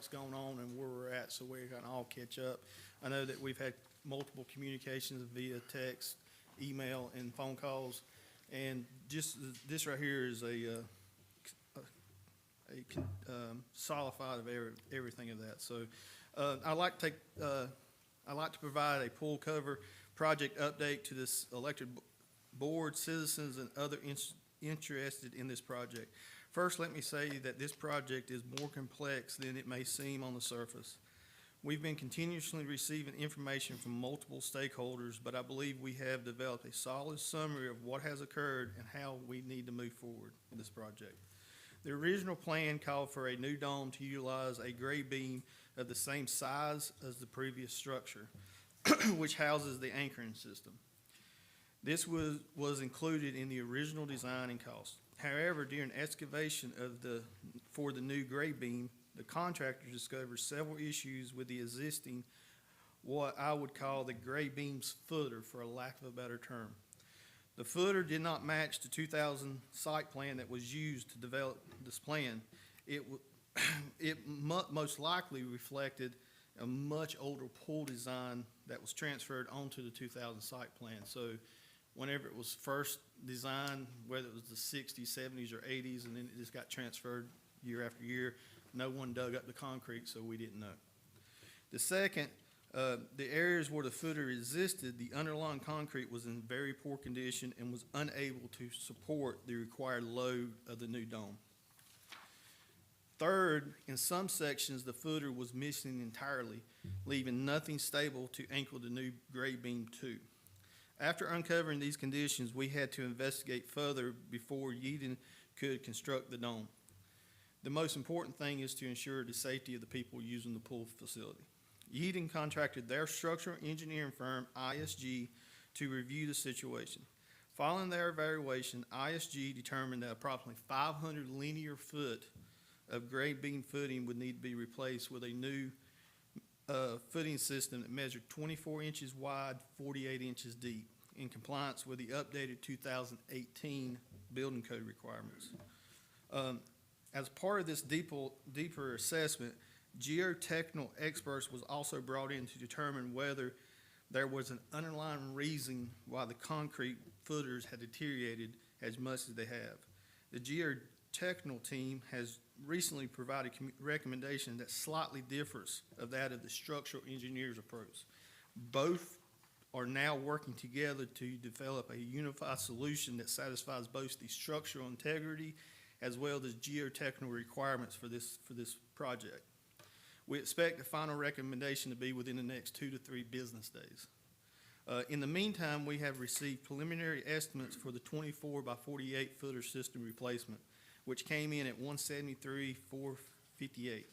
what's going on and where we're at so we can all catch up. I know that we've had multiple communications via text, email, and phone calls. And just this right here is a solidified of everything of that. So I'd like to provide a pool cover project update to this elected board, citizens, and other interested in this project. First, let me say that this project is more complex than it may seem on the surface. We've been continuously receiving information from multiple stakeholders, but I believe we have developed a solid summary of what has occurred and how we need to move forward in this project. The original plan called for a new dome to utilize a gray beam of the same size as the previous structure, which houses the anchoring system. This was included in the original design and cost. However, during excavation for the new gray beam, the contractor discovered several issues with the existing, what I would call the gray beam's footer, for a lack of a better term. The footer did not match the 2000 site plan that was used to develop this plan. It most likely reflected a much older pool design that was transferred onto the 2000 site plan. So whenever it was first designed, whether it was the 60s, 70s, or 80s, and then it just got transferred year after year, no one dug up the concrete, so we didn't know. The second, the areas where the footer existed, the underlying concrete was in very poor condition and was unable to support the required load of the new dome. Third, in some sections, the footer was missing entirely, leaving nothing stable to anchor the new gray beam to. After uncovering these conditions, we had to investigate further before Yeadon could construct the dome. The most important thing is to ensure the safety of the people using the pool facility. Yeadon contracted their structural engineering firm, ISG, to review the situation. Following their evaluation, ISG determined that approximately 500 linear foot of gray beam footing would need to be replaced with a new footing system that measured 24 inches wide, 48 inches deep, in compliance with the updated 2018 building code requirements. As part of this deeper assessment, geotechnical experts was also brought in to determine whether there was an underlying reason why the concrete footers had deteriorated as much as they have. The geotechnical team has recently provided recommendation that slightly differs of that of the structural engineer's approach. Both are now working together to develop a unified solution that satisfies both the structural integrity as well as geotechnical requirements for this project. We expect the final recommendation to be within the next 2 to 3 business days. In the meantime, we have received preliminary estimates for the 24 by 48 footer system replacement, which came in at $173,458.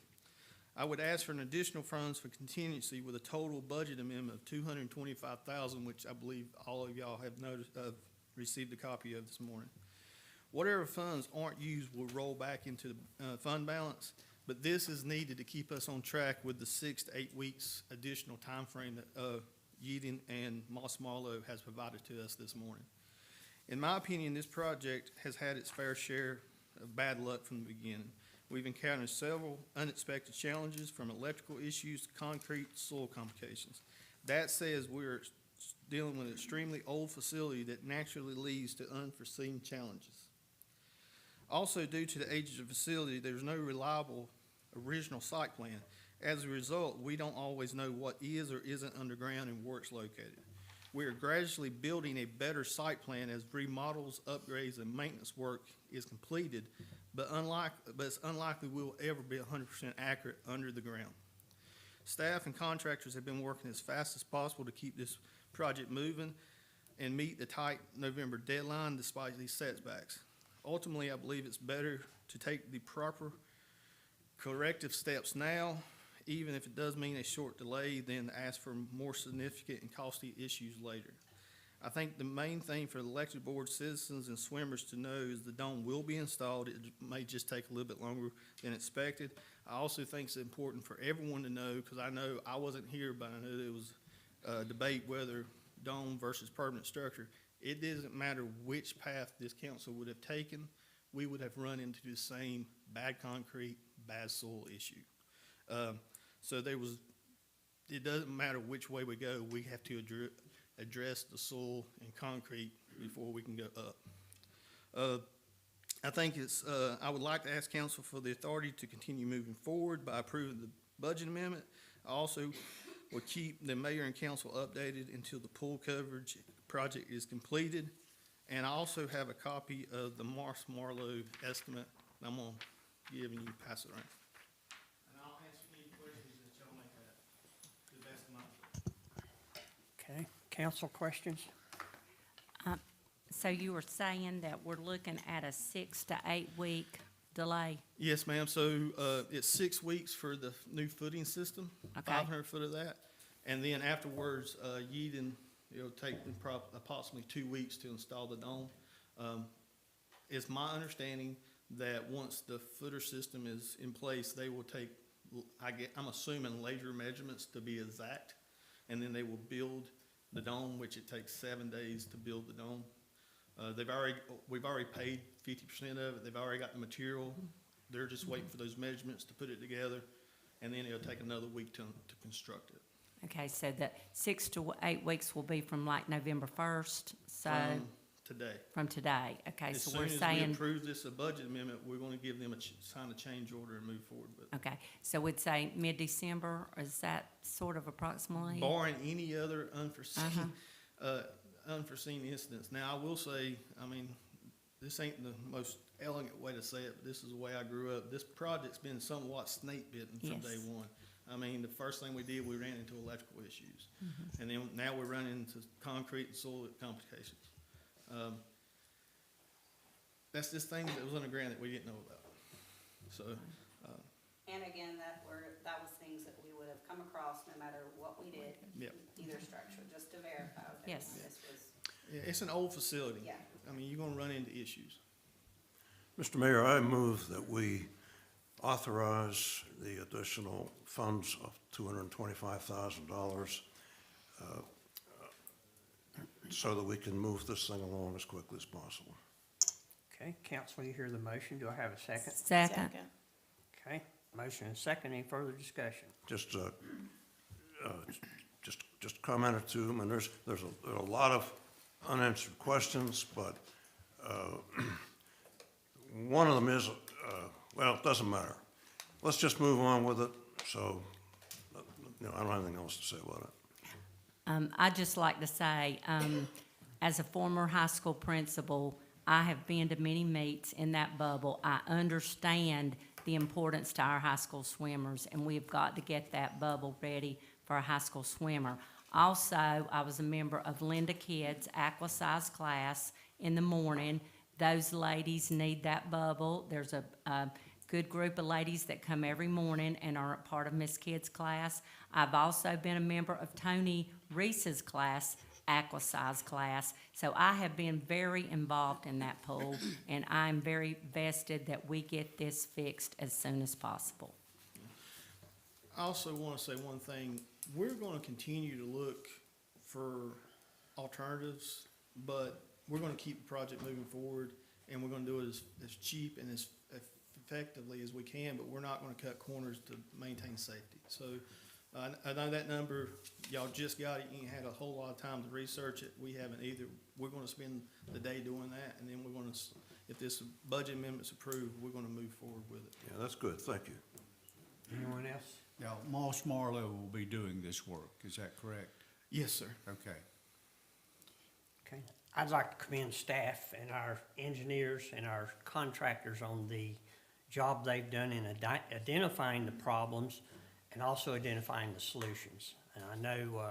I would ask for an additional funds for contingency with a total budget amendment of $225,000, which I believe all of y'all have received a copy of this morning. Whatever funds aren't used will roll back into the fund balance, but this is needed to keep us on track with the 6 to 8 weeks additional time frame that Yeadon and Moss Marlowe has provided to us this morning. In my opinion, this project has had its fair share of bad luck from the beginning. We've encountered several unexpected challenges, from electrical issues to concrete soil complications. That says we're dealing with an extremely old facility that naturally leads to unforeseen challenges. Also, due to the age of the facility, there's no reliable original site plan. As a result, we don't always know what is or isn't underground and where it's located. We are gradually building a better site plan as remodels, upgrades, and maintenance work is completed, but it's unlikely we will ever be 100% accurate under the ground. Staff and contractors have been working as fast as possible to keep this project moving and meet the tight November deadline despite these setbacks. Ultimately, I believe it's better to take the proper corrective steps now, even if it does mean a short delay, than ask for more significant and costly issues later. I think the main thing for the elected board, citizens, and swimmers to know is the dome will be installed. It may just take a little bit longer than expected. I also think it's important for everyone to know, because I know I wasn't here, but I know there was a debate whether dome versus permanent structure. It doesn't matter which path this council would have taken, we would have run into the same bad concrete, bad soil issue. So it doesn't matter which way we go, we have to address the soil and concrete before we can go up. I think I would like to ask council for the authority to continue moving forward by approving the budget amendment. I also will keep the mayor and council updated until the pool coverage project is completed. And I also have a copy of the Marlowe estimate. I'm gonna give and you pass it around. And I'll answer any questions that y'all may have, to the best of my ability. Okay, council questions? So you were saying that we're looking at a 6 to 8 week delay? Yes, ma'am. So, it's 6 weeks for the new footing system, Okay. 500 foot of that. And then afterwards, it'll take approximately 2 weeks to install the dome. It's my understanding that once the footer system is in place, they will take, I'm assuming laser measurements to be exact. And then they will build the dome, which it takes 7 days to build the dome. We've already paid 50% of it. They've already got the material. They're just waiting for those measurements to put it together, and then it'll take another week to construct it. Okay, so the 6 to 8 weeks will be from like November 1st, so, Today. from today. Okay, As so soon we're as we saying, approve this budget amendment, we're gonna give them sign a change order and move forward with it. okay, so we'd say mid-December, or is that sort of approximately? Barring any other unforeseen incidents. Now, I will say, this ain't the most elegant way to say it, but this is the way I grew up. This project's been somewhat snake bitten from Yes. day one. The first thing we did, we ran into electrical issues. And then now we're running into concrete and soil complications. That's just things that was on the ground that we didn't know about. So, And again, that was things that we would have come across no matter what we did. Yep. Either structure, just to verify that Yes. this was, yeah, it's an old facility. yeah. You're gonna run into issues. Mr. Mayor, I move that we authorize the additional funds of $225,000 so that we can move this thing along as quickly as possible. Okay, council, you hear the motion. Do I have a second? Second. Okay, motion and second. Any further discussion? Just comment or two. There's a lot of unanswered questions, but one of them is, well, it doesn't matter. Let's just move on with it. So, I don't have anything else to say about it. I'd just like to say, as a former high school principal, I have been to many meets in that bubble. I understand the importance to our high school swimmers, and we've got to get that bubble ready for a high school swimmer. Also, I was a member of Linda Kidd's aqua size class in the morning. Those ladies need that bubble. There's a good group of ladies that come every morning and are a part of Miss Kidd's class. I've also been a member of Tony Reese's class, aqua size class. So I have been very involved in that pool, and I'm very vested that we get this fixed as soon as possible. I also want to say one thing. We're going to continue to look for alternatives, but we're going to keep the project moving forward, and we're going to do it as cheap and as effectively as we can, but we're not going to cut corners to maintain safety. So I know that number, y'all just got it. You ain't had a whole lot of time to research it. We haven't either. We're going to spend the day doing that, and then we're going to, if this budget amendment's approved, we're going to move forward with it. Yeah, that's good. Thank you. Anyone else? Now, Moss Marlowe will be doing this work, is that correct? Yes, sir. Okay. Okay. I'd like to commend staff and our engineers and our contractors on the job they've done in identifying the problems and also identifying the solutions. And I know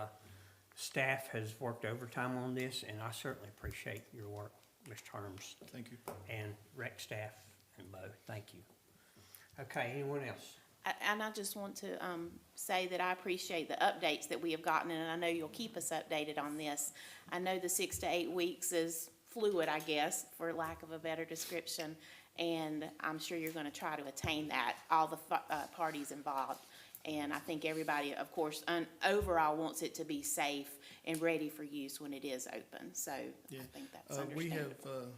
staff has worked overtime on this, and I certainly appreciate your work, Mr. Herms, Thank you. and rec staff and Bo. Thank you. Okay, anyone else? And I just want to say that I appreciate the updates that we have gotten, and I know you'll keep us updated on this. I know the 6 to 8 weeks is fluid, I guess, for lack of a better description, and I'm sure you're going to try to attain that, all the parties involved. And I think everybody, of course, overall wants it to be safe and ready for use when it is open. So Yeah. I think that's We understandable.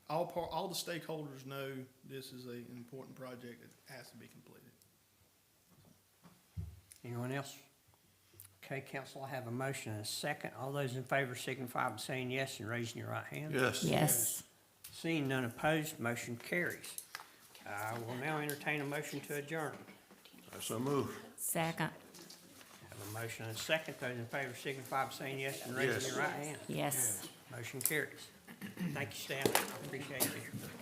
have, all the stakeholders know this is an important project that has to be completed. Anyone else? Okay, council, I have a motion and a second. All those in favor signify by saying yes and raising your right hand. Yes. Yes. Seeing none opposed, motion carries. I will now entertain a motion to adjourn. I so move. Second. Have a motion and a second. Those in favor signify by saying yes and raising Yes. your right hand. Yes. Motion carries. Thank you, staff. I appreciate you.